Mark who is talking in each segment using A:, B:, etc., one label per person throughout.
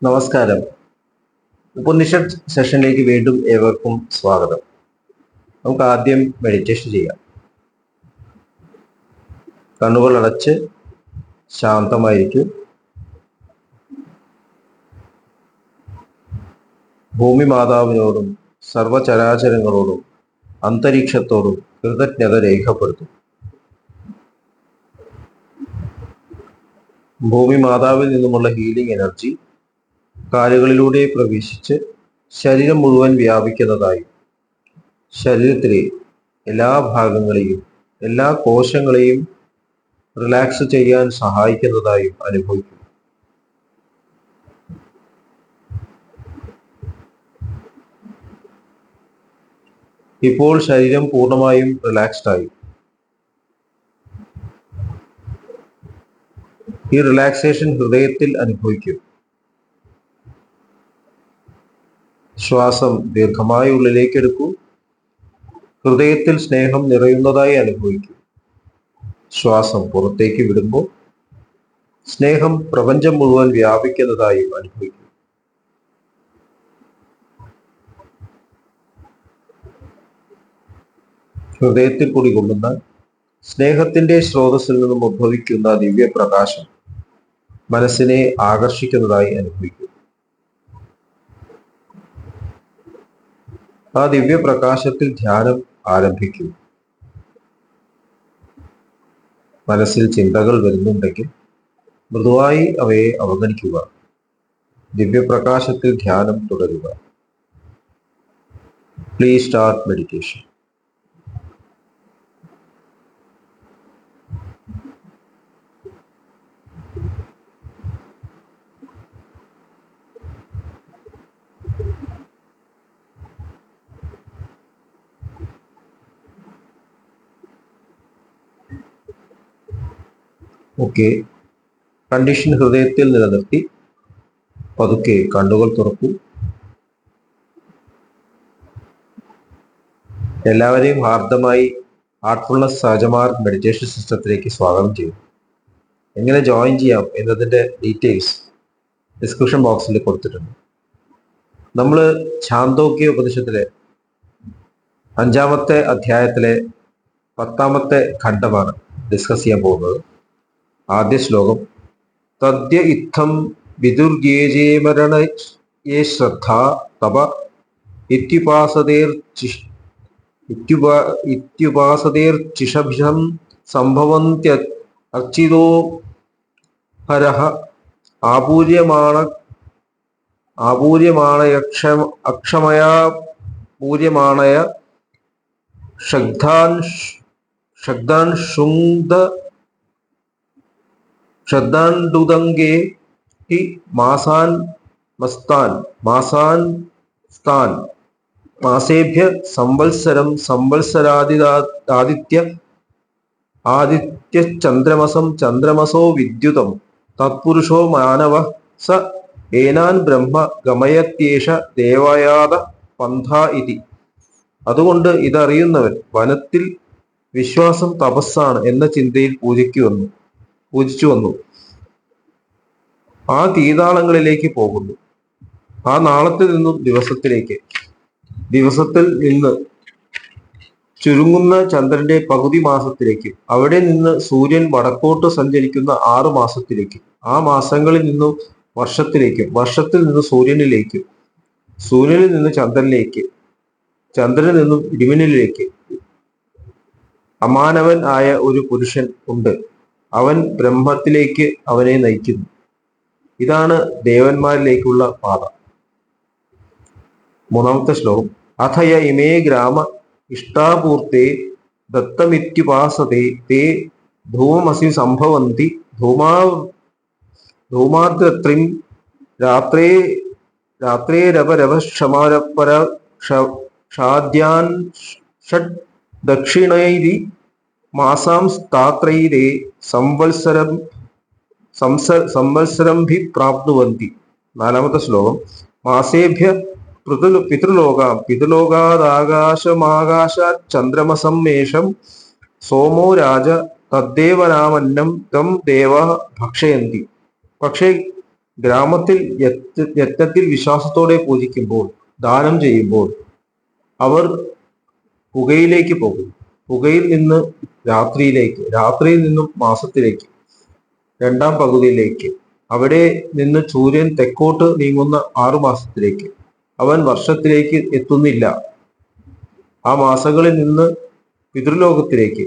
A: നമസ്കാരം. ഉപനിഷത്ത് സെഷനിലേക്ക് വീണ്ടും ഏവർക്കും സ്വാഗതം. നമുക്ക് ആദ്യം മെഡിറ്റേഷൻ ചെയ്യാം. കണ്ണുകൾ അടച്ച് ശാന്തമായിരിക്കും. ഭൂമി മാതാവിനോടും സർവചരാചരങ്ങളോടും അന്തരീക്ഷത്തോടും കൃതജ്ഞത രേഖപ്പെടുത്തും. ഭൂമി മാതാവിൽ നിന്നുമുള്ള ഹീലിംഗ് എനർജി കാലുകളിലൂടെ പ്രവേശിച്ച് ശരീരം മുഴുവൻ വ്യാപിക്കുന്നതായും ശരീരത്തിലെ എല്ലാ ഭാഗങ്ങളെയും എല്ലാ കോശങ്ങളെയും റിലാക്സ് ചെയ്യാൻ സഹായിക്കുന്നതായും അനുഭവിക്കും. ഇപ്പോൾ ശരീരം പൂർണ്ണമായും റിലാക്സ്ഡ് ആയി. ഈ റിലാക്സേഷൻ ഹൃദയത്തിൽ അനുഭവിക്കും. ശ്വാസം ദീർഘമായി ഉള്ളിലേക്ക് എടുക്കൂ. ഹൃദയത്തിൽ സ്നേഹം നിറയുന്നതായി അനുഭവിക്കും. ശ്വാസം പുറത്തേക്ക് വിടുമ്പോൾ സ്നേഹം പ്രപഞ്ചം മുഴുവൻ വ്യാപിക്കുന്നതായും അനുഭവിക്കും. ഹൃദയത്തിൽ കുടികൊള്ളുന്ന സ്നേഹത്തിന്റെ സ്രോതസ്സിൽ നിന്നും ഉദ്ഭവിക്കുന്ന ദിവ്യപ്രകാശം മനസ്സിനെ ആകർഷിക്കുന്നതായി അനുഭവിക്കും. ആ ദിവ്യപ്രകാശത്തിൽ ധ്യാനം ആരംഭിക്കും. മനസ്സിൽ ചിന്തകൾ വരുന്നുണ്ടെങ്കിൽ മൃദുവായി അവയെ അവഗണിക്കുക. ദിവ്യപ്രകാശത്തിൽ ധ്യാനം തുടരുക. Please start meditation. Okay, condition ഹൃദയത്തിൽ നിലനിർത്തി പതുക്കെ കണ്ണുകൾ തുറക്കൂ. എല്ലാവരെയും ഹാർദമായി ഹാർട്ട്ഫുൾനെസ് സഹജമാർ മെഡിറ്റേഷൻ സിസ്റ്റത്തിലേക്ക് സ്വാഗതം ചെയ്യും. എങ്ങനെ ജോയിൻ ചെയ്യാം എന്നതിൻ്റെ ഡീറ്റെയിൽസ് ഡിസ്ക്രിപ്ഷൻ ബോക്സിൽ കൊടുത്തിട്ടുണ്ട്. നമ്മൾ ഛാന്തോക്യ ഉപനിഷത്തിലെ 5-ാമത്തെ അധ്യായത്തിലെ 10-ാമത്തെ ഖണ്ഡമാണ് ഡിസ്കസ് ചെയ്യാൻ പോകുന്നത്. ആദ്യ ശ്ലോകം: തദ്യ ഇത്തം വിദുർഗേജേമരണ യേ ശ്രദ്ധ തപ ഇത്യുപാസതേർച്ചിഷഭിഷം സംഭവന്ത്യർച്ചിതോ ഹരഃ അക്ഷമയാ പൂര്യമാണയ ഷദ്ദാണ്ടുദംഗേ ഹി മാസാൻ മാസേഭ്യ സംവത്സരം ആദിത്യചന്ദ്രമസം ചന്ദ്രമസോ വിദ്യുതം തത്പുരുഷോ മാനവ സ ഏനാൻ ബ്രഹ്മ ഗമയത്യേഷ ദേവയാത പന്ഥ ഇതി. അതുകൊണ്ട് ഇതറിയുന്നവൻ വനത്തിൽ വിശ്വാസം തപസ്സാണ് എന്ന ചിന്തയിൽ പൂജിച്ചു വന്നു. ആ തീതാളങ്ങളിലേക്ക് പോകുന്നു. ആ നാളത്തിൽ നിന്നും ദിവസത്തിൽ നിന്ന് ചുരുങ്ങുന്ന ചന്ദ്രന്റെ പകുതി മാസത്തിലേക്ക്, അവിടെ നിന്ന് സൂര്യൻ വടക്കോട്ട് സഞ്ചരിക്കുന്ന 6 മാസത്തിലേക്ക്, ആ മാസങ്ങളിൽ നിന്നും വർഷത്തിലേക്കും, വർഷത്തിൽ നിന്ന് സൂര്യനിലേക്കും, സൂര്യനിൽ നിന്ന് ചന്ദ്രനിലേക്ക്, ചന്ദ്രനിൽ നിന്നും ഇടിമിന്നലിലേക്ക് അമാനവൻ ആയ ഒരു പുരുഷൻ ഉണ്ട്. അവൻ ബ്രഹ്മത്തിലേക്ക് അവനെ നയിക്കുന്നു. ഇതാണ് ദേവന്മാരിലേക്കുള്ള പാത. 3-ാമത്തെ ശ്ലോകം: അഥയ ഇമേ ഗ്രാമ ഇഷ്ടാപൂർത്തേ ദത്തമിത്യുപാസതേ തേ ധൂമമസി സംഭവന്തി ധൂമാദ്രത്രിം രാത്രേരപരവക്ഷമാരപരക്ഷാദ്യാൻ ഷഡ് ദക്ഷിണൈരി മാസാം സ്ഥാത്രൈരേ സംവത്സരംഭി പ്രാപ്നുവന്തി. 4-ാമത്തെ ശ്ലോകം: മാസേഭ്യ പിതൃലോകാദാകാശമാകാശാത് ചന്ദ്രമസം മേഷം സോമോ രാജ തദ്ദേവനാമന്നം തം ദേവ ഭക്ഷയന്തി. പക്ഷേ ഗ്രാമത്തിൽ യജ്ഞത്തിൽ വിശ്വാസത്തോടെ പൂജിക്കുമ്പോൾ, ദാനം ചെയ്യുമ്പോൾ അവർ പുകയിലേക്ക് പോകും. പുകയിൽ നിന്ന് രാത്രിയിലേക്ക്, രാത്രിയിൽ നിന്നും മാസത്തിലേക്ക്, രണ്ടാം പകുതിയിലേക്ക്, അവിടെ നിന്ന് സൂര്യൻ തെക്കോട്ട് നീങ്ങുന്ന 6 മാസത്തിലേക്ക്. അവൻ വർഷത്തിലേക്ക് എത്തുന്നില്ല. ആ മാസങ്ങളിൽ നിന്ന് പിതൃലോകത്തിലേക്ക്,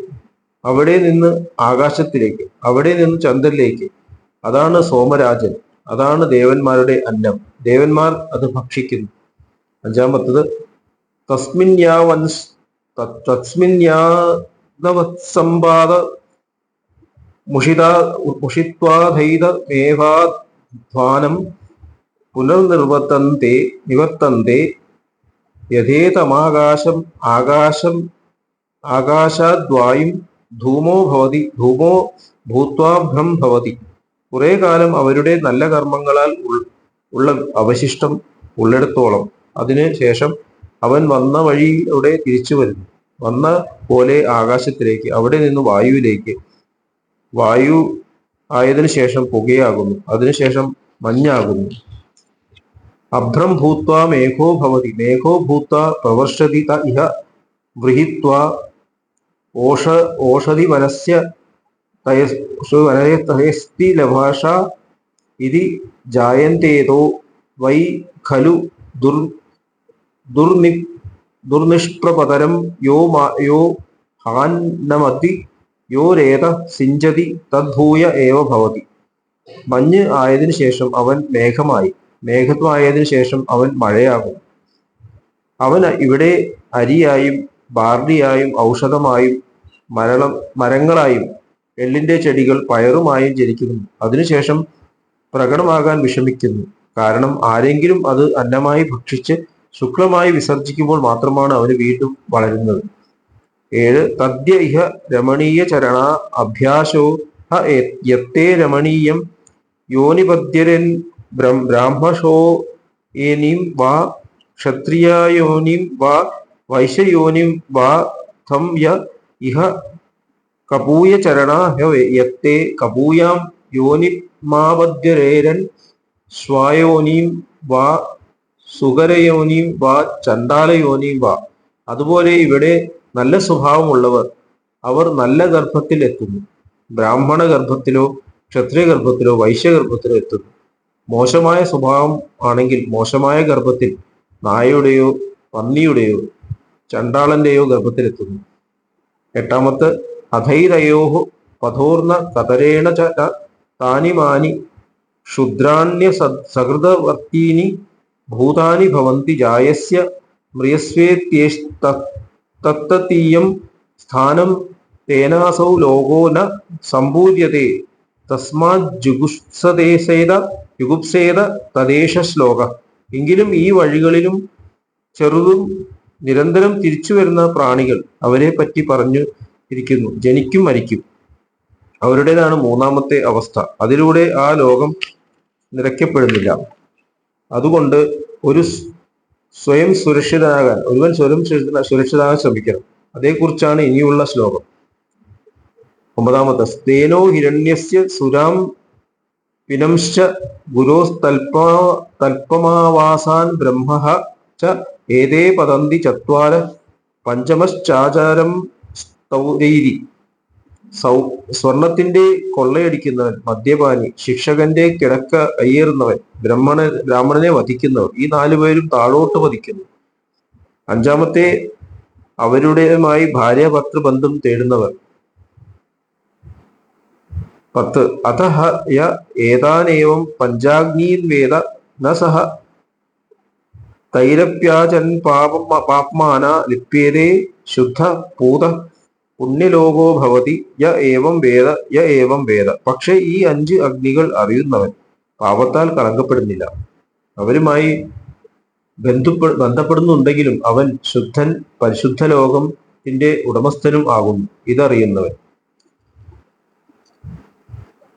A: അവിടെ നിന്ന് ആകാശത്തിലേക്ക്, അവിടെ നിന്ന് ചന്ദ്രനിലേക്ക്. അതാണ് സോമരാജൻ, അതാണ് ദേവന്മാരുടെ അന്നം. ദേവന്മാർ അത് ഭക്ഷിക്കുന്നു. അഞ്ചാമത്തത് തസ്മിന്യാവത്സമ്പാദ മുഷിത്വാധൈതമേവാധ്വാനം നിവർത്തന്തെ യഥേതമാകാശം ആകാശാദ്വായും ധൂമോ ഭൂത്വാഭ്രം ഭവതി. കുറെ കാലം അവരുടെ നല്ല കർമ്മങ്ങളാൽ ഉള്ള അവശിഷ്ടം ഉള്ളിടത്തോളം അതിനു ശേഷം അവൻ വന്ന വഴിയിലൂടെ തിരിച്ചു വരുന്നു. വന്ന പോലെ ആകാശത്തിലേക്ക്, അവിടെ നിന്ന് വായുവിലേക്ക്, വായു ആയതിനു ശേഷം പുകയാകുന്നു, അതിനുശേഷം മഞ്ഞാകുന്നു. അഭ്രം ഭൂത്വാ മേഘോ ഭവതി, മേഘോ ഭൂത്വാ പ്രവർഷതി ഇഹ വൃഹിത്വാ ഓഷധി വനസ്യ തയസ്തി ലഭാഷ ഇതി ജായന്തേതോ വൈ ഖലു ദുർനിഷ്പ്രപതരം യോ ഹാന്നമതി യോ രേത സിഞ്ചതി തദ്ഭൂയ ഏവ ഭവതി. മഞ്ഞ് ആയതിനു ശേഷം അവൻ മേഘമായി, മേഘമായതിനു ശേഷം അവൻ മഴയാകും. അവൻ ഇവിടെ അരിയായും ബാർലിയായും ഔഷധമായും മരങ്ങളായും എള്ളിന്റെ ചെടികൾ പയറുമായും ജനിക്കുന്നു. അതിനുശേഷം പ്രകടമാകാൻ വിഷമിക്കുന്നു. കാരണം ആരെങ്കിലും അത് അന്നമായി ഭക്ഷിച്ച് ശുക്ലമായി വിസർജിക്കുമ്പോൾ മാത്രമാണ് അവന് വീണ്ടും വളരുന്നത്. 7 തദ്യ ഇഹ രമണീയ ചരണ അഭ്യാസോ യത്തേ രമണീയം യോനിപദ്യരൻ ബ്രാഹ്മശോനിം വാ ക്ഷത്രിയോനിം വാ വൈശ്യയോനിം വാ തം ഇഹ കപൂയ ചരണ യത്തേ കപൂയാം യോനിമാപദ്യരേരൻ സ്വായോനിം വാ സുഗരയോനിം വാ ചണ്ടാലയോനിം വാ. അതുപോലെ ഇവിടെ നല്ല സ്വഭാവമുള്ളവർ അവർ നല്ല ഗർഭത്തിൽ എത്തുന്നു. ബ്രാഹ്മണ ഗർഭത്തിലോ ക്ഷത്രിയ ഗർഭത്തിലോ വൈശ്യഗർഭത്തിലോ എത്തുന്നു. മോശമായ സ്വഭാവം ആണെങ്കിൽ മോശമായ ഗർഭത്തിൽ നായയുടെയോ പന്നിയുടെയോ ചണ്ടാളന്റെയോ ഗർഭത്തിലെത്തുന്നു. 8 അധൈതയോ പഥോർണ കതരേണ താനിമാനി ക്ഷുദ്രാണ്യ സഹൃദവർത്തീനി ഭൂതാനി ഭവന്തി ജായസ്യ മ്രിയസ്വേത്യസ്തത്തീയം സ്ഥാനം തേനാസൗ ലോകോ ന സമ്പൂര്യതേ യുഗുപ്സേത തദേശ ശ്ലോക. എങ്കിലും ഈ വഴികളിലും ചെറുതും നിരന്തരം തിരിച്ചു വരുന്ന പ്രാണികൾ അവരെ പറ്റി പറഞ്ഞു ഇരിക്കുന്നു. ജനിക്കും മരിക്കും, അവരുടേതാണ് 3ാമത്തെ അവസ്ഥ. അതിലൂടെ ആ ലോകം നിറയ്ക്കപ്പെടുന്നില്ല. അതുകൊണ്ട് ഒരുവൻ സ്വയം സുരക്ഷിതനാകാൻ ശ്രമിക്കണം. അതേക്കുറിച്ചാണ് ഇനിയുള്ള ശ്ലോകം. 9 സ്തേനോ ഹിരണ്യസ്യ സുരാം പിനംശ്ച ഗുരോസ്തൽപമാവാസാൻ ബ്രഹ്മഃ ച ഏതേ പതന്തി ചത്വാര പഞ്ചമശ്ചാചാരം സ്തൗരൈരി. സ്വർണത്തിന്റെ കൊള്ളയടിക്കുന്നവൻ, മദ്യപാനി, ശിക്ഷകന്റെ കിടക്ക കയ്യേറുന്നവൻ, ബ്രാഹ്മണനെ വധിക്കുന്നവർ, ഈ 4 പേരും താഴോട്ട് പതിക്കുന്നു. 5ാമത്തെ അവരുടേതുമായി ഭാര്യാഭർത്തൃബന്ധം തേടുന്നവർ. 10 അഥഃ യ ഏതാനേവം പഞ്ചാഗ്നീൻ വേദ ന സഹ തൈരപ്യാചൻ പാപ്മാന ലിപ്യേതേ ശുദ്ധ പൂത പുണ്യലോകോ ഭവതി യ ഏവം വേദ. പക്ഷെ ഈ 5 അഗ്നികൾ അറിയുന്നവൻ പാപത്താൽ കളങ്കപ്പെടുന്നില്ല. അവരുമായി ബന്ധപ്പെടുന്നുണ്ടെങ്കിലും അവൻ ശുദ്ധൻ, പരിശുദ്ധ ലോകത്തിന്റെ ഉടമസ്ഥനും ആകുന്നു. ഇതറിയുന്നവൻ.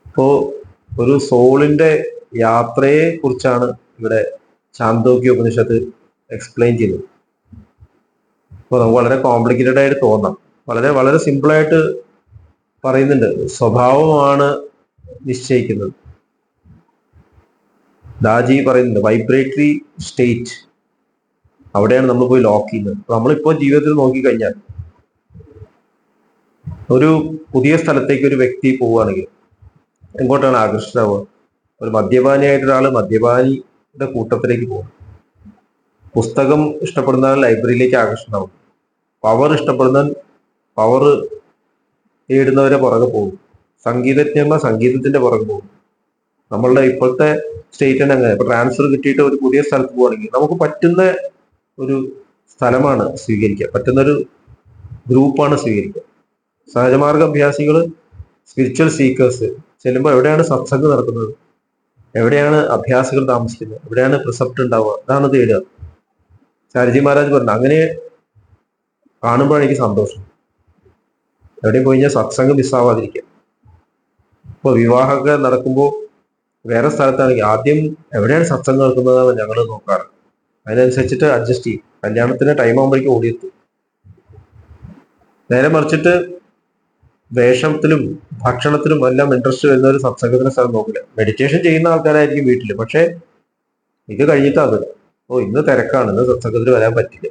A: ഇപ്പോ ഒരു സോളിന്റെ യാത്രയെ കുറിച്ചാണ് ഇവിടെ ചാന്തോക്യ ഉപനിഷത്ത് എക്സ്പ്ലെയിൻ ചെയ്യുന്നത്. അപ്പോൾ നമുക്ക് വളരെ കോംപ്ലിക്കേറ്റഡ് ആയിട്ട് തോന്നാം. വളരെ സിമ്പിളായിട്ട് പറയുന്നുണ്ട്. സ്വഭാവമാണ് നിശ്ചയിക്കുന്നത്. ദാജി പറയുന്നുണ്ട് വൈബ്രേറ്ററി സ്റ്റേറ്റ്, അവിടെയാണ് നമ്മൾ പോയി ലോക്ക് ചെയ്യുന്നത്. നമ്മളിപ്പോ ജീവിതത്തിൽ നോക്കിക്കഴിഞ്ഞാൽ ഒരു പുതിയ സ്ഥലത്തേക്ക് ഒരു വ്യക്തി പോവുകയാണെങ്കിൽ എങ്ങോട്ടാണ് ആകർഷിതാവുക? ഒരു മദ്യപാനിയായിട്ട് ഒരാൾ മദ്യപാനിയുടെ കൂട്ടത്തിലേക്ക് പോകും. പുസ്തകം ഇഷ്ടപ്പെടുന്ന ലൈബ്രറിയിലേക്ക് ആകർഷണമാവും. പവർ ഇഷ്ടപ്പെടുന്ന പവർ തേടുന്നവരെ പുറകെ പോകും. സംഗീതജ്ഞന്മാർ സംഗീതത്തിന്റെ പുറകെ പോകും. നമ്മളുടെ ഇപ്പോഴത്തെ സ്റ്റേറ്റ് തന്നെ അങ്ങനെ. ഇപ്പൊ ട്രാൻസ്ഫർ കിട്ടിയിട്ട് ഒരു പുതിയ സ്ഥലത്ത് പോവുകയാണെങ്കിൽ നമുക്ക് പറ്റുന്ന ഒരു സ്ഥലമാണ് സ്വീകരിക്കുക, പറ്റുന്ന ഒരു ഗ്രൂപ്പാണ് സ്വീകരിക്കുക. സഹജമാർഗ അഭ്യാസികൾ, സ്പിരിച്വൽ സീക്കേഴ്സ് ചെല്ലുമ്പോൾ എവിടെയാണ് സത്സംഗം നടക്കുന്നത്, എവിടെയാണ് അഭ്യാസികൾ താമസിക്കുന്നത്, എവിടെയാണ് പ്രിസപ്റ്റ് ഉണ്ടാവുക, അതാണ് തേടുക. ശാരജി മഹാരാജ് പറഞ്ഞു അങ്ങനെ കാണുമ്പോഴാണ് എനിക്ക് സന്തോഷം. എവിടെയും പോയി കഴിഞ്ഞാൽ സത്സംഗം മിസ്സാവാതിരിക്കുക. ഇപ്പൊ വിവാഹമൊക്കെ നടക്കുമ്പോൾ വേറെ സ്ഥലത്താണെങ്കിൽ ആദ്യം എവിടെയാണ് സത്സംഗം നടക്കുന്നതാണ് ഞങ്ങൾ നോക്കാറ്. അതിനനുസരിച്ചിട്ട് അഡ്ജസ്റ്റ് ചെയ്യും. കല്യാണത്തിന് ടൈം ആകുമ്പോഴേക്കും ഓടിയെത്തും. നേരെ മറിച്ചിട്ട് വേഷത്തിലും ഭക്ഷണത്തിലും എല്ലാം ഇൻട്രസ്റ്റ് വരുന്ന ഒരു സത്സംഗത്തിന്റെ സ്ഥലം നോക്കില്ല. മെഡിറ്റേഷൻ ചെയ്യുന്ന ആൾക്കാരായിരിക്കും വീട്ടിൽ, പക്ഷെ ഇത് കഴിഞ്ഞിട്ടാ അത് ഇന്ന് തിരക്കാണ്, ഇന്ന് സത്സംഗത്തിന് വരാൻ പറ്റില്ല.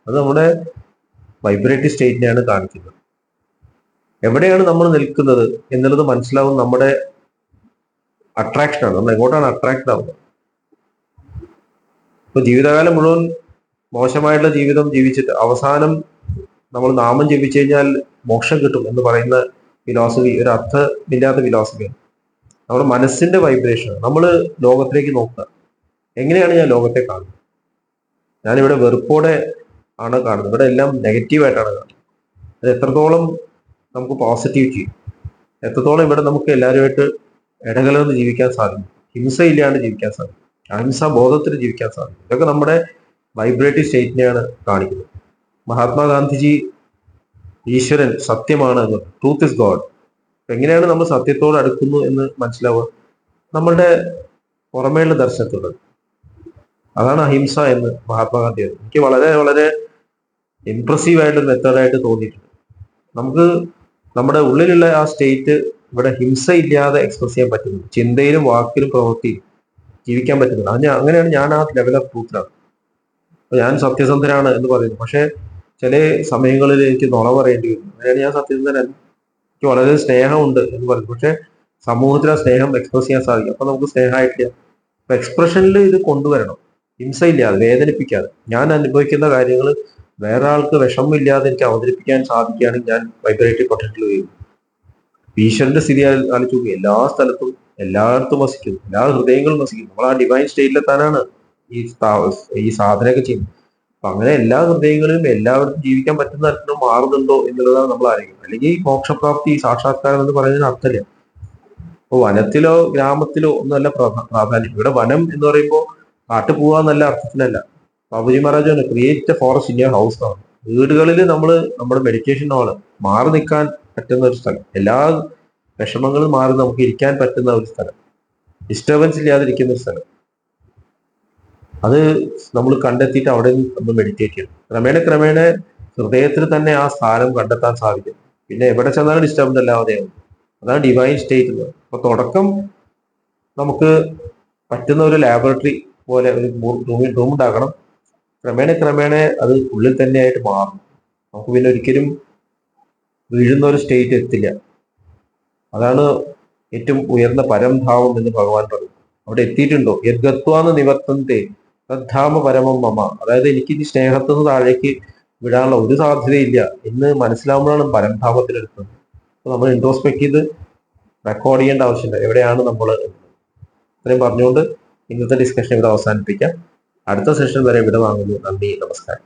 A: അത് നമ്മുടെ വൈബ്രേറ്ററി സ്റ്റേറ്റിനെയാണ് കാണിക്കുന്നത്. എവിടെയാണ് നമ്മൾ നിൽക്കുന്നത് എന്നുള്ളത് മനസ്സിലാവും. നമ്മുടെ അട്രാക്ഷനാണ്, നമ്മൾ എങ്ങോട്ടാണ് അട്രാക്ട് ആവുന്നത്. ഇപ്പൊ ജീവിതകാലം മുഴുവൻ മോശമായിട്ടുള്ള ജീവിതം ജീവിച്ചിട്ട് അവസാനം നമ്മൾ നാമം ജപിച്ചു കഴിഞ്ഞാൽ മോക്ഷം കിട്ടും എന്ന് പറയുന്ന ഫിലോസഫി ഒരു അർത്ഥമില്ലാത്ത ഫിലോസഫിയാണ്. നമ്മുടെ മനസ്സിന്റെ വൈബ്രേഷൻ. നമ്മൾ ലോകത്തിലേക്ക് നോക്കുക, എങ്ങനെയാണ് ഞാൻ ലോകത്തെ കാണുന്നത്? ഞാനിവിടെ വെറുപ്പോടെ ആണ് കാണുന്നത്, ഇവിടെ എല്ലാം നെഗറ്റീവായിട്ടാണ് കാണുന്നത്. അത് എത്രത്തോളം നമുക്ക് പോസിറ്റീവ് ചെയ്യും, എത്രത്തോളം ഇവിടെ നമുക്ക് എല്ലാവരുമായിട്ട് ഇടകലർന്ന് ജീവിക്കാൻ സാധിക്കും, ഹിംസയില്ലാണ്ട് ജീവിക്കാൻ സാധിക്കും, അഹിംസാ ബോധത്തിൽ ജീവിക്കാൻ സാധിക്കും. ഇതൊക്കെ നമ്മുടെ വൈബ്രേറ്ററി സ്റ്റേറ്റിനെയാണ് കാണിക്കുന്നത്. മഹാത്മാഗാന്ധിജി ഈശ്വരൻ സത്യമാണ് എന്ന്, ട്രൂത്ത് ഇസ് ഗോഡ്. എങ്ങനെയാണ് നമ്മൾ സത്യത്തോട് അടുക്കുന്നു എന്ന് മനസ്സിലാവുക? നമ്മളുടെ പുറമേയുള്ള ദർശനത്തോട്. അതാണ് അഹിംസ എന്ന് മഹാത്മാഗാന്ധി. എനിക്ക് വളരെ വളരെ ഇംപ്രസീവ് ആയിട്ടൊരു മെത്തേഡായിട്ട് തോന്നിയിട്ടുണ്ട്. നമുക്ക് നമ്മുടെ ഉള്ളിലുള്ള ആ സ്റ്റേറ്റ് ഇവിടെ ഹിംസ ഇല്ലാതെ എക്സ്പ്രസ് ചെയ്യാൻ പറ്റുന്നു, ചിന്തയിലും വാക്കിലും പ്രവൃത്തിയിലും ജീവിക്കാൻ പറ്റുന്നുണ്ട്. അങ്ങനെയാണ് ഞാൻ ആ ലെവൽ ഓഫ് ട്രൂത്തിലാണ്. ഞാൻ സത്യസന്ധനാണ് എന്ന് പറയുന്നു, പക്ഷെ ചില സമയങ്ങളിൽ എനിക്ക് നുണ പറയേണ്ടി വരും. അങ്ങനെയാണ് ഞാൻ സത്യസന്ധനല്ല. എനിക്ക് വളരെ സ്നേഹമുണ്ട് എന്ന് പറയുന്നു, പക്ഷെ സമൂഹത്തിൽ ആ സ്നേഹം എക്സ്പ്രസ് ചെയ്യാൻ സാധിക്കും. അപ്പൊ നമുക്ക് സ്നേഹമായിട്ടില്ല. അപ്പൊ എക്സ്പ്രഷനിൽ ഇത് കൊണ്ടുവരണം, ഹിംസയില്ലാതെ, വേദനിപ്പിക്കാതെ. ഞാൻ അനുഭവിക്കുന്ന കാര്യങ്ങൾ വേറെ ആൾക്ക് വിഷമമില്ലാതെ എനിക്ക് അവതരിപ്പിക്കാൻ സാധിക്കുകയാണെങ്കിൽ ഞാൻ വൈബ്രേറ്ററി പൊട്ടൻഷ്യൽ വരും. ഈശ്വരന്റെ സ്ഥിതി ആലോചിച്ചു, എല്ലാ സ്ഥലത്തും എല്ലായിടത്തും വസിക്കുന്നു, എല്ലാ ഹൃദയങ്ങളും വസിക്കുന്നു. നമ്മൾ ആ ഡിവൈൻ സ്റ്റേറ്റിലെത്താനാണ് ഈ സാധനയൊക്കെ ചെയ്യുന്നത്. അപ്പൊ അങ്ങനെ എല്ലാ ഹൃദയങ്ങളിലും എല്ലാവർക്കും ജീവിക്കാൻ പറ്റുന്ന തരത്തിൽ മാറുന്നുണ്ടോ എന്നുള്ളതാണ് നമ്മൾ ആലോചിക്കുന്നത്. അല്ലെങ്കിൽ മോക്ഷപ്രാപ്തി സാക്ഷാത്കാരം എന്ന് പറയുന്നതിന് അർത്ഥമില്ല. ഇപ്പൊ വനത്തിലോ ഗ്രാമത്തിലോ ഒന്നല്ല പ്രാധാന്യം. ഇവിടെ വനം എന്ന് പറയുമ്പോൾ കാട്ടു പോവാന്നല്ല അർത്ഥത്തിലല്ല. ബാബുജി മഹാരാജാണ് create a forest in your house ആണ്. വീടുകളിൽ നമ്മൾ നമ്മുടെ മെഡിറ്റേഷൻ ഹാള്, മാറി നിൽക്കാൻ പറ്റുന്ന ഒരു സ്ഥലം, എല്ലാ വിഷമങ്ങളും മാറി നമുക്ക് ഇരിക്കാൻ പറ്റുന്ന ഒരു സ്ഥലം, ഡിസ്റ്റർബൻസ് ഇല്ലാതിരിക്കുന്ന ഒരു സ്ഥലം, അത് നമ്മൾ കണ്ടെത്തിയിട്ട് അവിടെ നമ്മൾ മെഡിറ്റേറ്റ് ചെയ്യണം. ക്രമേണ ക്രമേണ ഹൃദയത്തിൽ തന്നെ ആ സ്ഥാനം കണ്ടെത്താൻ സാധിക്കും. പിന്നെ എവിടെ ചെന്നാലും ഡിസ്റ്റർബ് അല്ലാതെയാവും. അതാണ് ഡിവൈൻ സ്റ്റേറ്റ് എന്ന്. അപ്പൊ തുടക്കം നമുക്ക് പറ്റുന്ന ഒരു ലാബറട്ടറി പോലെ ഒരു റൂം ഉണ്ടാക്കണം. ക്രമേണ ക്രമേണ അത് ഉള്ളിൽ തന്നെയായിട്ട് മാറും. നമുക്ക് പിന്നെ ഒരിക്കലും വീഴുന്ന ഒരു സ്റ്റേറ്റ് എത്തില്ല. അതാണ് ഏറ്റവും ഉയർന്ന പരംഭാവം എന്ന് ഭഗവാൻ പറഞ്ഞു. അവിടെ എത്തിയിട്ടുണ്ടോ? യദ്ഗത്വാന്ന് നിവർത്തന്തേ തദ്ധാമ പരമം മമ. അതായത് എനിക്ക് ഈ സ്നേഹത്തുനിന്ന് താഴേക്ക് വിടാനുള്ള ഒരു സാധ്യതയില്ല എന്ന് മനസ്സിലാവുമ്പോഴാണ് പരംഭാവത്തിലെടുക്കുന്നത്. അപ്പൊ നമ്മൾ ഇൻട്രോസ്പെക്ട് ചെയ്ത് റെക്കോർഡ് ചെയ്യേണ്ട ആവശ്യമില്ല എവിടെയാണ് നമ്മൾ. ഇത്രയും പറഞ്ഞുകൊണ്ട് ഇന്നത്തെ ഡിസ്കഷൻ ഇവിടെ അവസാനിപ്പിക്കാം. അടുത്ത സെഷൻ വരെ ഇവിടെ വാങ്ങുന്നു. നന്ദി, നമസ്കാരം.